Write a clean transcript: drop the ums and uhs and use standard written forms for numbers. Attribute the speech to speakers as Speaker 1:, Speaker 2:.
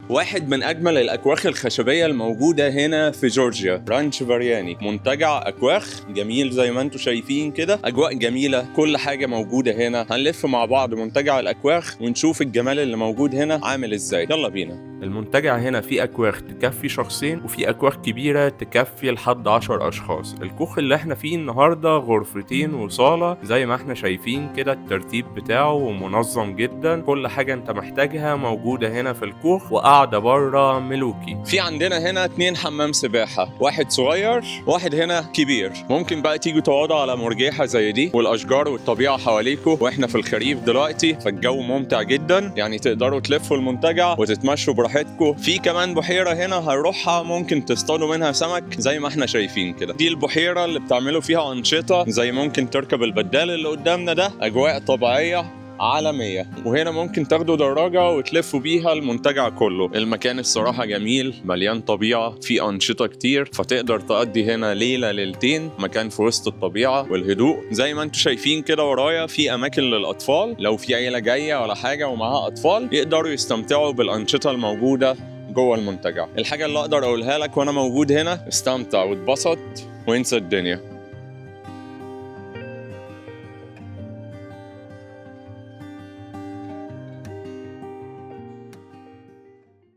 Speaker 1: واحد من أجمل الأكواخ الخشبية الموجودة هنا في جورجيا، رانش فارياني. منتجع أكواخ جميل زي ما انتم شايفين كده، أجواء جميلة، كل حاجة موجودة هنا. هنلف مع بعض منتجع الأكواخ ونشوف الجمال اللي موجود هنا عامل ازاي. يلا بينا. المنتجع هنا فيه أكواخ تكفي شخصين، وفي أكواخ كبيرة تكفي لحد 10 أشخاص. الكوخ اللي احنا فيه النهاردة غرفتين وصالة زي ما احنا شايفين كده، الترتيب بتاعه منظم جدا، كل حاجة انت محتاجها موجودة هنا في الكوخ، وقاعدة بره ملوكي. في عندنا هنا 2 حمام سباحة، واحد صغير واحد هنا كبير. ممكن بقى تيجوا تقعدوا على مرجيحة زي دي، والأشجار والطبيعة حواليكوا، واحنا في الخريف دلوقتي فالجو ممتع جدا، يعني تقدروا تلفوا المنتجع وتتمشوا براحتكم. في كمان بحيرة هنا هنروحها، ممكن تصطادوا منها سمك زي ما احنا شايفين كده. دي البحيرة اللي بتعملوا فيها أنشطة، زي ممكن تركب البدال اللي قدامنا ده، أجواء طبيعية عالمية. وهنا ممكن تاخدوا دراجة وتلفوا بيها المنتجع كله. المكان الصراحة جميل، مليان طبيعة، في أنشطة كتير، فتقدر تقضي هنا ليلة ليلتين، مكان في وسط الطبيعة والهدوء. زي ما انتم شايفين كده ورايا، في أماكن للأطفال، لو في عيلة جاية ولا حاجة ومعاها أطفال يقدروا يستمتعوا بالأنشطة الموجودة جوه المنتجع. الحاجة اللي أقدر أقولها لك وأنا موجود هنا، استمتع واتبسط وانسى الدنيا.